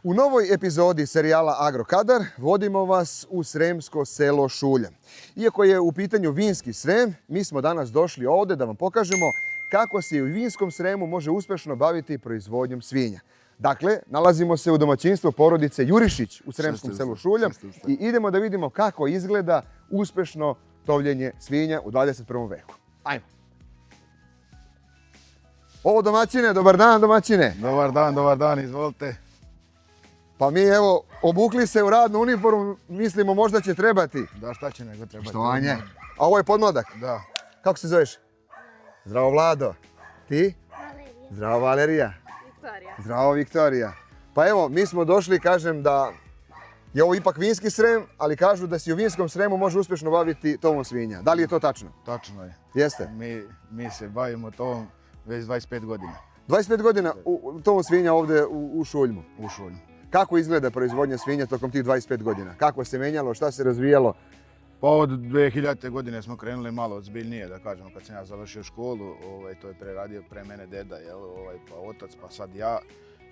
U novoj epizodi serijala Agrokadar vodimo vas u sremsko selo Šulja. Iako je u pitanju vinski Srem, mi smo danas došli ovdje da vam pokažemo kako se i u vinskom Sremu može uspješno baviti proizvodnjom svinja. Dakle, nalazimo se u domaćinstvu porodice Jurišić u sremskom selu Šulja i idemo da vidimo kako izgleda uspješno tovljenje svinja u 21. veku. Ajmo! O, domaćine, dobar dan, domaćine. Dobar dan, izvolite. Pa mi evo obukli se u radnu uniformu, mislimo možda će trebati. Da, šta će nego trebati? Štovanje. A ovo je podmladak? Da. Kako se zoveš? Zdravo Vlado. Ti? Valerija. Zdravo Valerija. Viktorija. Zdravo Viktorija. Pa evo, mi smo došli, kažem da je ovo ipak vinski Srem, ali kažu da se u vinskom Sremu može uspješno baviti tovom svinja. Da li je to tačno? Tačno je. Jeste? Mi se bavimo tovom već 25 godina 25 godina u tovom svinja ovdje u Šuljmu. u Šulju. Kako izgleda proizvodnja svinja tokom tih 25 godina? Kako se menjalo, šta se razvijalo? Pa od 2000. godine smo krenuli malo ozbiljnije, da kažemo, kad sam ja završio školu, to je preradio pre mene deda, pa otac, pa sad ja.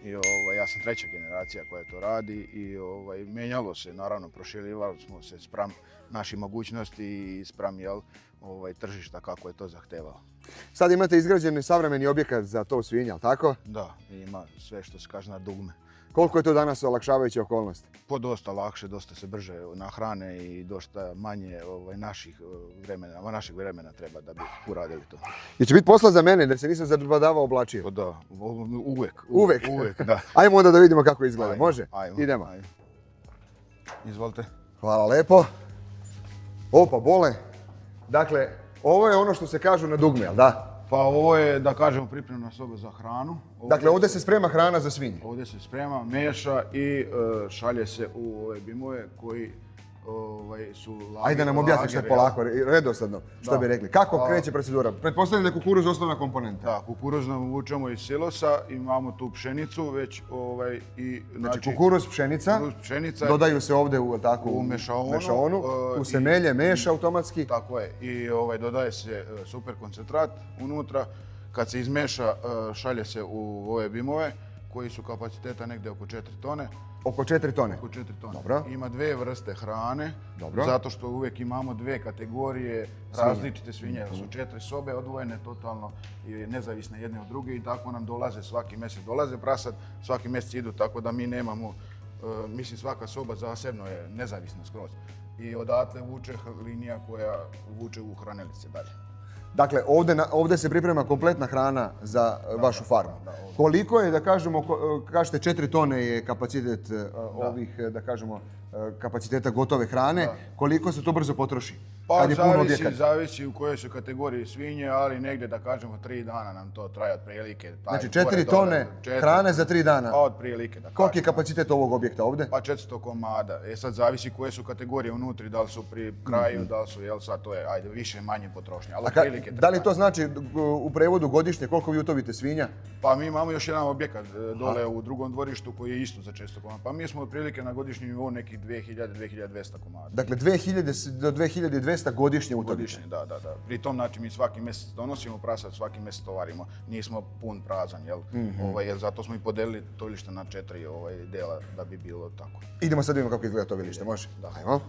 I ja sam treća generacija koja to radi i menjalo se, naravno, proširivali smo se spram naših mogućnosti i spram tržišta kako je to zahtevalo. Sad imate izgrađeni savremeni objekat za to svinja, ali tako? Da, ima sve što se kaže na dugme. Koliko je to danas olakšavajuća okolnost? Po dosta lakše, dosta se brže nahrane i dosta manje naših vremena treba da bi uradili to. Će biti posla za mene, da se nisam zabadavao oblačio? Pa da, uvek. Uvek? Da. Ajmo onda da vidimo kako izgleda, može? Ajmo. Idemo. Izvolite. Hvala lepo. Opa, bole. Dakle, ovo je ono što se kažu na dugme, jel da? Pa ovo je, da kažemo, pripremna soba za hranu. Dakle, ovdje se sprema hrana za svinje. Ovdje se sprema, meša i šalje se u ove bimove koji su lager. Ajde da nam objasniš sad polako, redosledno, što bi rekli. Kako kreće procedura? Pretpostavljam da je kukuruz osnovna komponenta. Da, kukuruz nam vučemo iz silosa, imamo tu pšenicu već i... Znači kukuruz, pšenica, dodaju se ovdje u mešaonu, tu se melje, meša automatski. Tako je, i dodaje se super koncentrat unutra. Kad se izmeša, šalje se u ove bimove koji su kapaciteta negdje oko 4 tone. Oko 4 tone? Oko 4 tone. Dobro. Ima dve vrste hrane, zato što uvijek imamo dve kategorije različite svinje. Su 4 sobe odvojene totalno i nezavisne jedne od druge i tako nam dolaze svaki mjesec. Dolaze prasad, svaki mjesec idu, tako da mi nemamo, mislim svaka soba zasebno je nezavisna skroz. I odatle vuče linija koja vuče u hranilice dalje. Dakle, ovdje se priprema kompletna hrana za vašu farmu. Koliko je, da kažemo, kažete 4 tone je kapacitet ovih, da kažemo, kapaciteta gotove hrane, koliko se to brzo potroši? Pa zavisi u kojoj su kategoriji svinje, ali negdje, da kažemo, 3 dana nam to traje otprilike. Znači 4 tone hrane za 3 dana? Pa otprilike, da kažemo. Koliki je kapacitet ovog objekta ovdje? Pa 400 komada. Sad zavisi koje su kategorije unutri, da li su pri kraju, da li su, sad to je, više manje potrošnje, ali otprilike. Da li to znači u prevodu godišnje koliko vi utovite svinja? Pa mi imamo još jedan objekat dole u drugom dvorištu koji je isto za 400 komada. Pa mi smo otprilike na godišnjem nivou nekih 2000-2200 komada. Dakle, 2000 do 2200 godišnje utovite? Godišnje, da. Pri tom, znači, mi svaki mjesec donosimo prasad, svaki mjesec tovarimo. Nismo pun prazan, jel? Zato smo i podelili tovilište na 4 dela da bi bilo tako. Idemo sad vidimo kako izgleda tovilište, može? Da. Ajmo.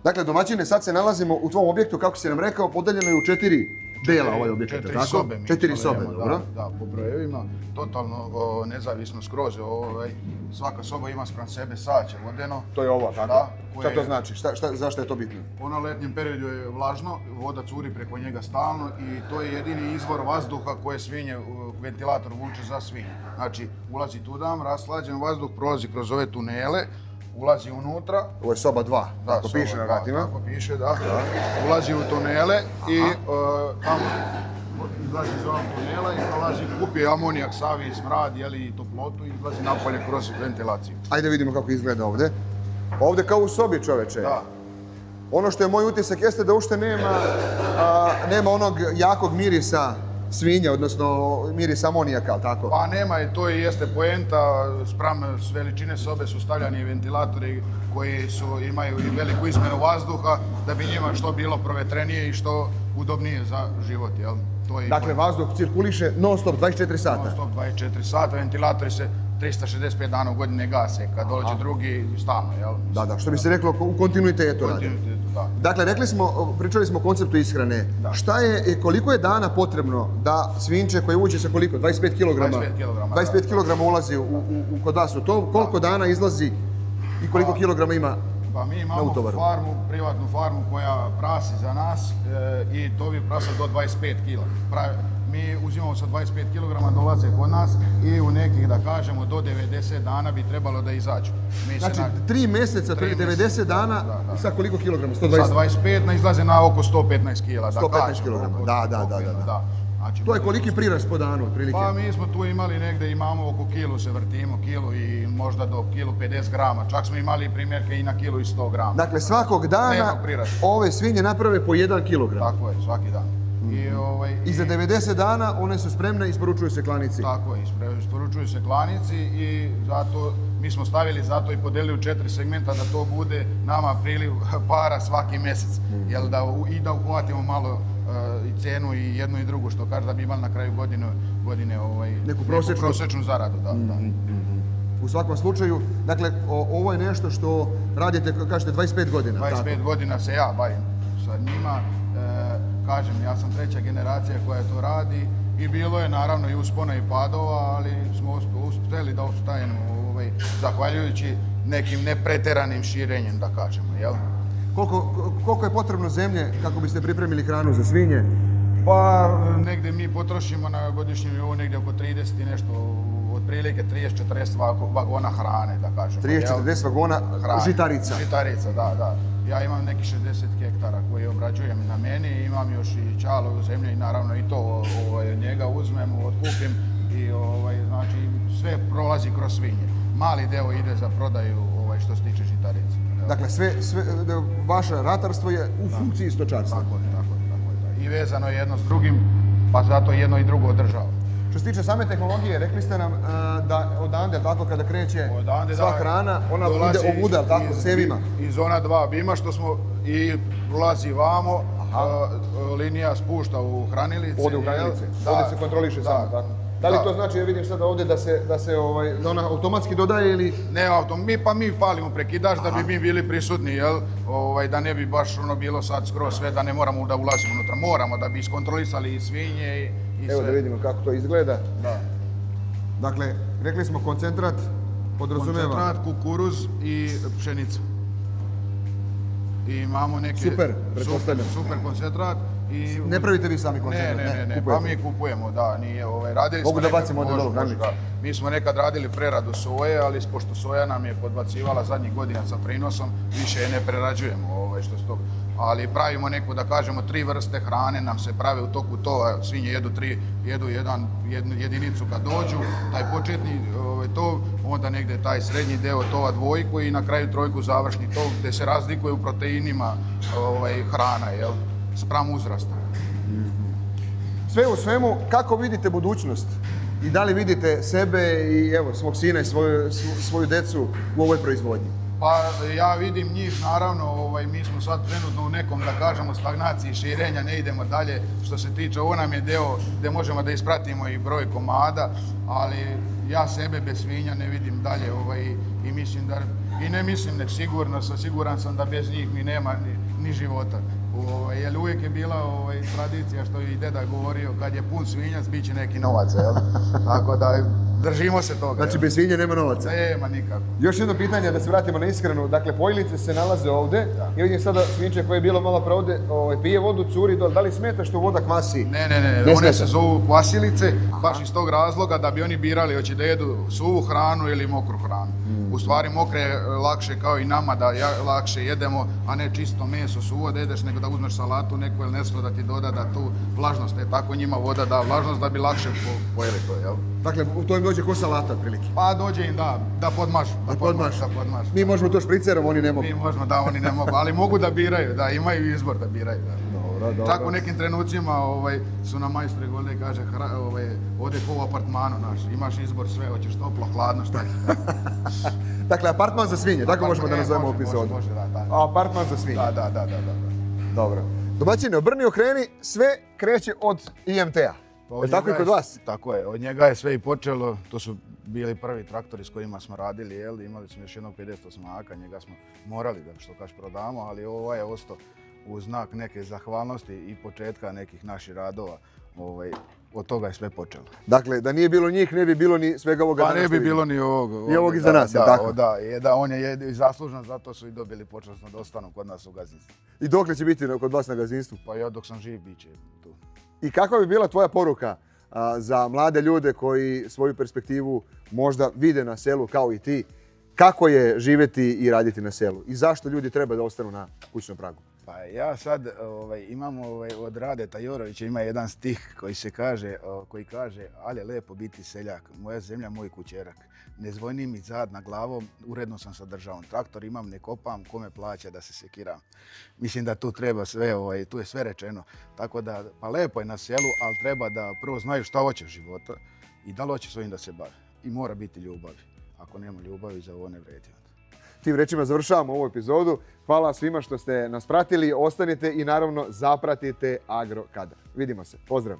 Dakle, domaćine, sad se nalazimo u tvom objektu, kako si nam rekao, podeljeno je u 4 dela ovaj objekat, tako? 4 sobe, dobro. Da, po brojevima, totalno nezavisno skroz. Svaka soba ima spram sebe sače vodeno. To je ovo, tako? Šta to znači? Zašto je to bitno? Ono letnjem periodu je vlažno, voda curi preko njega stalno i to je jedini izvor vazduha koje svinje, ventilator vuče za svinje. Znači, ulazi tudam, raslađen vazduh, prolazi kroz ove tunele, ulazi unutra. Ovo je soba 2, tako piše na vratima. Tako piše, da. Ulazi u tunele i tamo izlazi iz ovog tunela i prolazi, kupi amonijak, savi, smrad, i toplotu i izlazi napolje kroz ventilaciju. Ajde vidimo kako izgleda ovdje. Ovdje kao u sobi, čoveče. Da. Ono što je moj utisak jeste da uopšte nema onog jakog mirisa svinja, odnosno miris amonijaka, ali tako? Pa nema, to i jeste poenta. Spram veličine sobe su stavljani ventilatori koji imaju i veliku izmjenu vazduha da bi njima što bilo provetrenije i što udobnije za život, jel? Dakle, vazduh cirkuliše non stop 24 sata? Non stop 24 sata, ventilatori se 3 365 dana u godini ne gase, kad dođe drugi stalno, jel? Da, što bi se reklo u kontinuitetu radi. Da. Dakle, pričali smo o konceptu ishrane. Šta je, koliko je dana potrebno da svinče koje uđe sa koliko? 25 kg? 25 kg ulazi kod vas u to. Koliko dana izlazi i koliko kilograma ima? Pa mi imamo privatnu farmu koja prasi za nas i to bi prasa do 25 kg. Mi uzimamo sa 25 kg, dolaze kod nas i u nekih, da kažemo, do 90 dana bi trebalo da izađu. Znači, 3 mjeseca, 90 dana, i sa koliko kilograma? Sa 25 izlaze na oko 115 kg. 115 kg, da. To je koliki prirast po danu, otprilike? Pa mi smo tu imali negdje, imamo oko kilu se vrtimo, kilu i možda do kilu 50 grama. Čak smo imali primjerke i na kilu i 100 grama. Dakle, svakog dana ove svinje naprave po 1 kg. Tako je, svaki dan. I za 90 dana one su spremne i isporučuju se klanici. Tako je, isporučuju se klanici i zato mi smo stavili zato i podelili u 4 segmenta da to bude nama priliv para svaki mjesec. Jel da uhvatimo malo i cenu i jednu i drugu, što kaže da bi imali na kraju godine neku prosječnu zaradu. U svakom slučaju, dakle, ovo je nešto što radite, kažete, 25 godina. 25 godina se ja bavim sa njima. Kažem, ja sam 3. generacija koja to radi i bilo je naravno i uspona i padova, ali smo uspjeli da ostajemo zahvaljujući nekim nepreteranim širenjem, da kažemo, jel? Koliko je potrebno zemlje kako biste pripremili hranu za svinje? Pa negdje mi potrošimo na godišnjem nivou negdje oko 30 i nešto, otprilike 30-40 vagona hrane, da kažemo. 30-40 vagona žitarica? Žitarica, da. Ja imam neki 60 hektara koje obrađujem na meni, imam još i čalo u zemlji i naravno i to njega uzmem, otkupim i znači sve prolazi kroz svinje. Mali deo ide za prodaju što se tiče žitarice. Dakle, vaše ratarstvo je u funkciji stočarstva. Tako je. I vezano je jedno s drugim, pa zato jedno i drugo održava. Što se tiče same tehnologije, rekli ste nam da odande, tako kada kreće sva hrana, ona ide ovuda, tako, cevima. Iz ona 2 bima što smo i ulazi vamo, linija spušta u hranilice. Ode u hranilice, ovdje se kontroliše samo, tako? Da li to znači, ja vidim sada ovdje da ona automatski dodaje ili... Ne, mi palimo prekidač da bi mi bili prisutni, jel? Da ne bi baš bilo sad skroz sve, da ne moramo da ulazimo unutra. Moramo da bi iskontrolisali i svinje i sve. Evo da vidimo kako to izgleda. Dakle, rekli smo koncentrat podrazumijeva... Koncentrat, kukuruz i pšenica. I imamo neke... Super koncentrat. Ne pravite vi sami koncentrat? Ne, pa mi kupujemo, da, nije radili smo... Mogu da bacimo ovdje dolu granicu? Mi smo nekad radili preradu soje, ali pošto soja nam je podbacivala zadnjih godina sa prinosom, više je ne prerađujemo što s toga. Ali pravimo neku, da kažemo, 3 vrste hrane nam se prave u toku toga, svinje jedu jednu jedinicu kad dođu, taj početni tov, onda negdje taj srednji deo tova 2 i na kraju 3 završni tov, gdje se razlikuje u proteinima hrana, jel? Spram uzrasta. Sve u svemu, kako vidite budućnost? I da li vidite sebe i svog sina i svoju decu u ovoj proizvodnji? Pa ja vidim njih, naravno, mi smo sad trenutno u nekom, da kažemo, stagnaciji širenja, ne idemo dalje. Što se tiče, ovo nam je deo gdje možemo da ispratimo i broj komada, ali ja sebe bez svinja ne vidim dalje i mislim da, i ne mislim, nek siguran sam da bez njih mi nema ni života. Jer uvijek je bila tradicija što je i deda govorio, kad je pun svinjac, bit će neki novac, jel? Tako da držimo se toga. Znači, bez svinje nema novaca? Nema nikako. Još jedno pitanje, da se vratimo na ishranu. Dakle, pojilice se nalaze ovdje. Ja vidim sada svinče koje je bilo malo pravde, pije vodu, curi dole. Da li smeta što voda kvasi? Ne. One se zovu kvasilice, baš iz tog razloga da bi oni birali hoće da jedu suvu hranu ili mokru hranu. U stvari mokre je lakše kao i nama da lakše jedemo, a ne čisto meso suvo da jedeš, nego da uzmeš salatu neku ili nešto da ti doda da tu vlažnost, tako njima voda da vlažnost da bi lakše pojeli to, jel? Dakle, to im dođe ko salata otprilike? Pa dođe im da podmažu. Mi možemo to špricerom, oni ne mogu. Mi možemo, da, oni ne mogu, ali mogu da biraju, da imaju izbor da biraju. Dobro. Čak u nekim trenucima su nam majstori govorili, kaže, ode ko u apartmanu naš, imaš izbor sve, hoćeš toplo, hladno, šta će. Dakle, apartman za svinje, tako možemo da nazovemo epizodu. Može, da. Apartman za svinje. Da. Dobro. Domaćine, obrni okreni, sve kreće od IMT-a. Je tako i kod vas? Tako je, od njega je sve i počelo, to su bili prvi traktori s kojima smo radili, imali smo još jednog 58-aka, njega smo morali da što kaš prodamo, ali ovaj je ostao u znak neke zahvalnosti i početka nekih naših radova. Od toga je sve počelo. Dakle, da nije bilo njih, ne bi bilo ni svega ovoga danas. Pa ne bi bilo ni ovog. I ovog iza nas, je tako? Da, on je i zaslužan, zato su i dobili počasno da ostanu kod nas u gazdinstvu. I dokle će biti kod vas na gazdinstvu? Pa ja dok sam živ bit će tu. I kakva bi bila tvoja poruka za mlade ljude koji svoju perspektivu možda vide na selu kao i ti? Kako je živjeti i raditi na selu? I zašto ljudi treba da ostanu na kućnom pragu? Pa ja sad imam od Radeta Jorovića ima jedan stih koji kaže ali je lepo biti seljak, moja zemlja, moj kućerak. Ne zvoni mi zad na glavom, uredno sam sa državom. Traktor imam, ne kopam, kome plaća da se sekiram. Mislim da tu treba sve, tu je sve rečeno. Tako da, pa lepo je na selu, ali treba da prvo znaju šta hoće u životu i da li hoće svojim da se bave. I mora biti ljubavi. Ako nema ljubavi, za ovo ne vredi. Tim rečima završavamo ovu epizodu. Hvala svima što ste nas pratili. Ostanite i naravno zapratite Agrokadar. Vidimo se. Pozdrav!